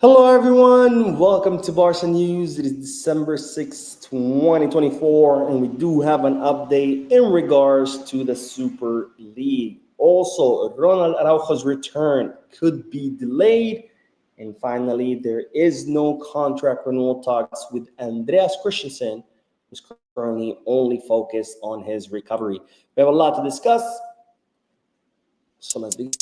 Hello, everyone. Welcome to Barca News. It is December 6th, 2024, and we do have an update in regards to the Super League. Also, Ronald Araujo's return could be delayed. And finally, there is no contract renewal talks with Andreas Christensen, who's currently only focused on his recovery. We have a lot to discuss, so let's begin.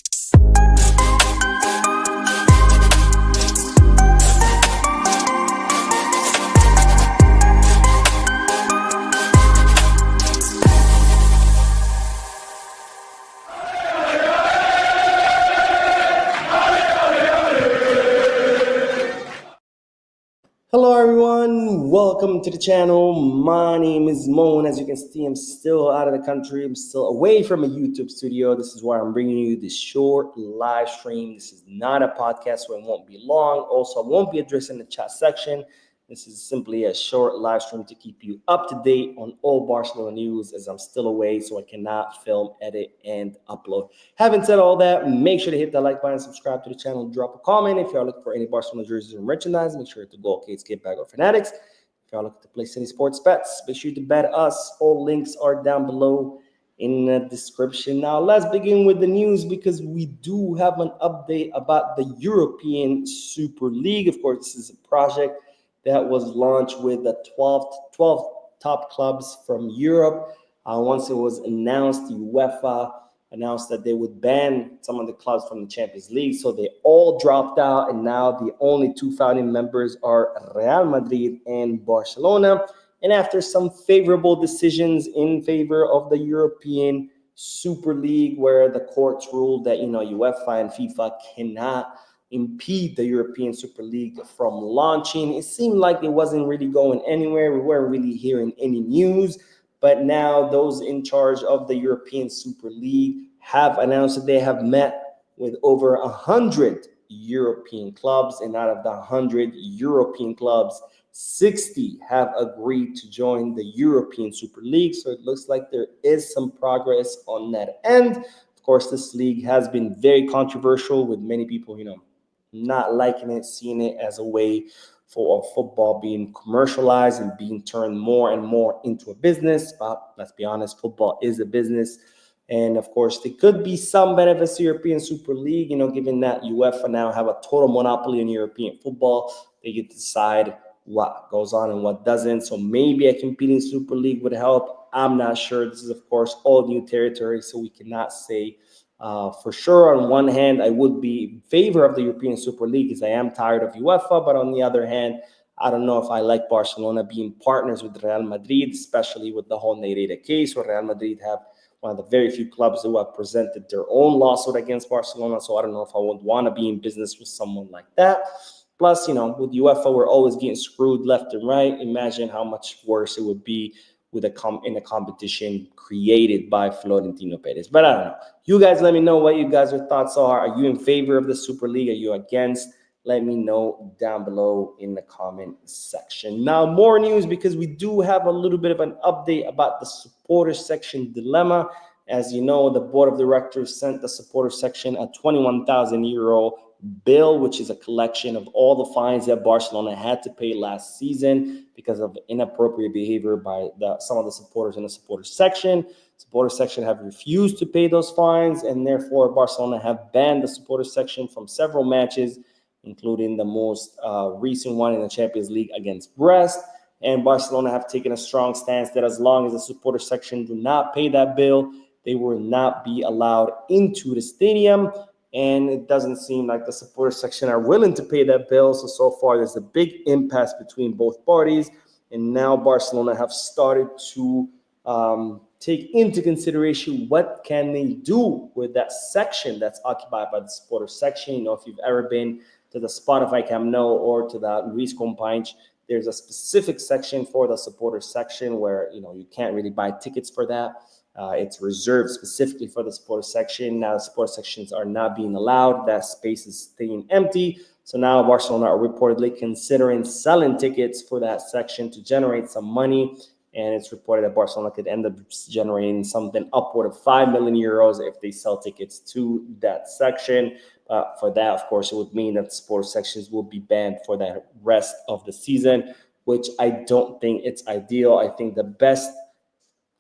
Hello everyone, welcome to the channel. My name is Moan. As you can see, I'm still out of the country. I'm still away from a YouTube studio. This is why I'm bringing you this short live stream. This is not a podcast, so it won't be long. Also, I won't be addressing the chat section. This is simply a short live stream to keep you up to date on all Barcelona news, as I'm still away, so I cannot film, edit, and upload. Having said all that, make sure to hit that like button, subscribe to the channel, drop a comment. If you're looking for any Barcelona jerseys or merchandise, make sure to go okay, skate back or Fanatics. If you're looking to place any sports bets, make sure to bet us. All links are down below in the description. Now, let's begin with the news because we do have an update about the European Super League. Of course, this is a project that was launched with the 12 top clubs from Europe. Once it was announced, the UEFA announced that they would ban some of the clubs from the Champions League. So they all dropped out, and now the only two founding members are Real Madrid and Barcelona. And after some favorable decisions in favor of the European Super League, where the courts ruled that, UEFA and FIFA cannot impede the European Super League from launching. It seemed like it wasn't really going anywhere. We weren't really hearing any news. But now those in charge of the European Super League have announced that they have met with over 100 European clubs. And out of the 100 European clubs, 60 have agreed to join the European Super League. So it looks like there is some progress on that end. Of course, this league has been very controversial with many people, not liking it, seeing it as a way for football being commercialized and being turned more and more into a business. But let's be honest, football is a business. And of course, there could be some benefits to European Super League, given that UEFA now have a total monopoly on European football. They get to decide what goes on and what doesn't. So maybe a competing Super League would help. I'm not sure. This is, of course, all new territory, so we cannot say for sure. On one hand, I would be in favor of the European Super League because I am tired of UEFA. But on the other hand, I don't know if I like Barcelona being partners with Real Madrid, especially with the whole Negreira case, where Real Madrid have one of the very few clubs who have presented their own lawsuit against Barcelona. So I don't know if I would want to be in business with someone like that. Plus, with UEFA, we're always getting screwed left and right. Imagine how much worse it would be with in a competition created by Florentino Perez. But I don't know. You guys let me know what you guys' thoughts are. Are you in favor of the Super League? Are you against? Let me know down below in the comment section. Now, more news because we do have a little bit of an update about the supporter section dilemma. As you know, the board of directors sent the supporter section a 21,000 euro bill, which is a collection of all the fines that Barcelona had to pay last season because of inappropriate behavior by some of the supporters in the supporter section. Supporter section have refused to pay those fines, and therefore Barcelona have banned the supporter section from several matches, including the most recent one in the Champions League against Brest. And Barcelona have taken a strong stance that as long as the supporter section do not pay that bill, they will not be allowed into the stadium. And it doesn't seem like the supporter section are willing to pay that bill. So far, there's a big impasse between both parties. And now Barcelona have started to take into consideration what can they do with that section that's occupied by the supporter section. If you've ever been to the Spotify Camp Nou or to the Luis Companys, there's a specific section for the supporter section where, you can't really buy tickets for that. It's reserved specifically for the supporter section. Now the supporter sections are not being allowed. That space is staying empty. So now Barcelona are reportedly considering selling tickets for that section to generate some money. And it's reported that Barcelona could end up generating something upward of 5 million euros if they sell tickets to that section. For that, of course, it would mean that sports sections will be banned for the rest of the season, which I don't think it's ideal. I think the best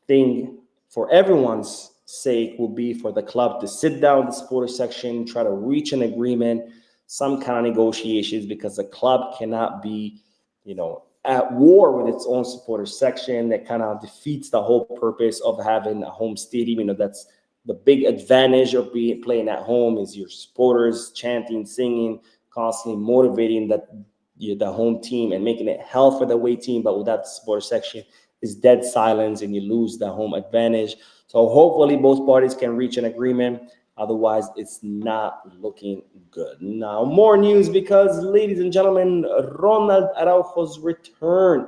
thing for everyone's sake will be for the club to sit down with the supporter section, try to reach an agreement, some kind of negotiations, because the club cannot be, at war with its own supporter section. That kind of defeats the whole purpose of having a home stadium. That's the big advantage of playing at home, is your supporters chanting, singing, constantly motivating the home team and making it hell for the away team. But without the supporter section, is dead silence and you lose the home advantage. So hopefully both parties can reach an agreement. Otherwise, it's not looking good. Now, more news, because, ladies and gentlemen, Ronald Araujo's return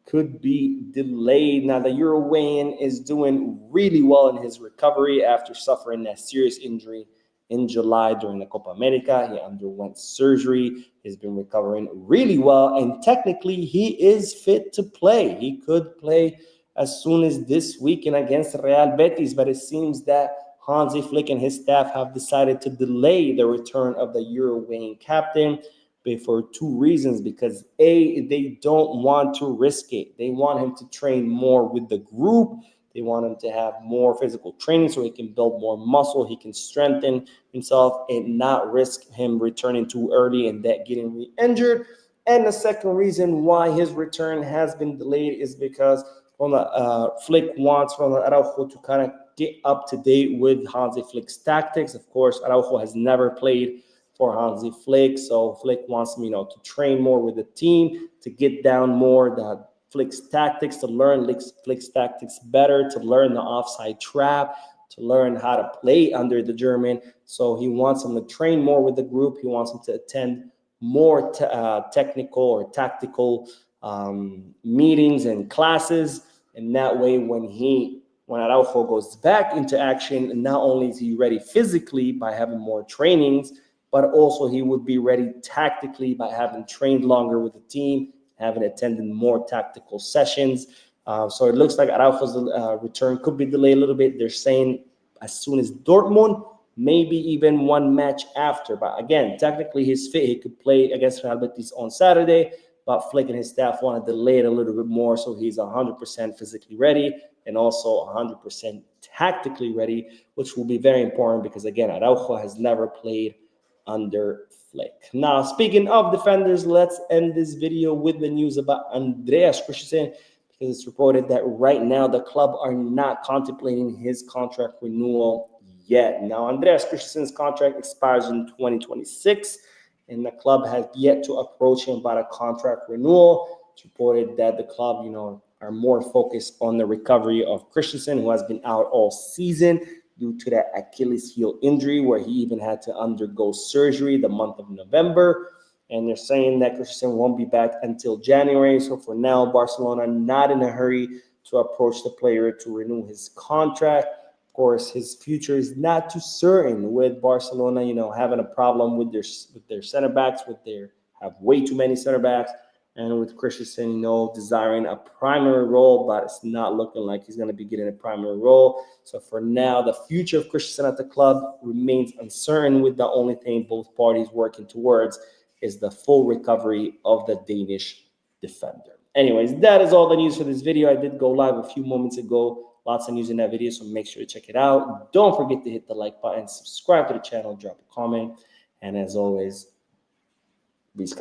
could be delayed. Now, the Uruguayan is doing really well in his recovery after suffering a serious injury in July during the Copa America. He underwent surgery. He's been recovering really well, and technically he is fit to play. He could play as soon as this weekend against Real Betis, but it seems that Hansi Flick and his staff have decided to delay the return of the Uruguayan captain for two reasons. Because A, they don't want to risk it. They want him to train more with the group. They want him to have more physical training so he can build more muscle, he can strengthen himself, and not risk him returning too early and that getting re-injured. And the second reason why his return has been delayed is because Flick wants Ronald Araujo to kind of get up to date with Hansi Flick's tactics. Of course, Araujo has never played for Hansi Flick, so Flick wants him, to train more with the team, to get down more the Flick's tactics, to learn Flick's tactics better, to learn the offside trap, to learn how to play under the German. So he wants him to train more with the group. He wants him to attend more technical or tactical meetings and classes. And that way, when Araujo goes back into action, not only is he ready physically by having more trainings, but also he would be ready tactically by having trained longer with the team, having attended more tactical sessions. So it looks like Araujo's return could be delayed a little bit. They're saying as soon as Dortmund, maybe even one match after. But again, technically he's fit. He could play against Real Betis on Saturday, but Flick and his staff want to delay it a little bit more so he's 100% physically ready and also 100% tactically ready, which will be very important because, again, Araujo has never played under Flick. Now, speaking of defenders, let's end this video with the news about Andreas Christensen, because it's reported that right now the club are not contemplating his contract renewal yet. Now, Andreas Christensen's contract expires in 2026, and the club has yet to approach him about a contract renewal. It's reported that the club, are more focused on the recovery of Christensen, who has been out all season due to that Achilles heel injury, where he even had to undergo surgery the month of November. And they're saying that Christensen won't be back until January. So for now, Barcelona not in a hurry to approach the player to renew his contract. Of course, his future is not too certain with Barcelona, having a problem with their center backs, have way too many center backs. And with Christensen, desiring a primary role, but it's not looking like he's going to be getting a primary role. So for now, the future of Christensen at the club remains uncertain, with the only thing both parties working towards is the full recovery of the Danish defender. Anyways, that is all the news for this video. I did go live a few moments ago. Lots of news in that video, so make sure to check it out. Don't forget to hit the like button, subscribe to the channel, drop a comment, and as always, peace.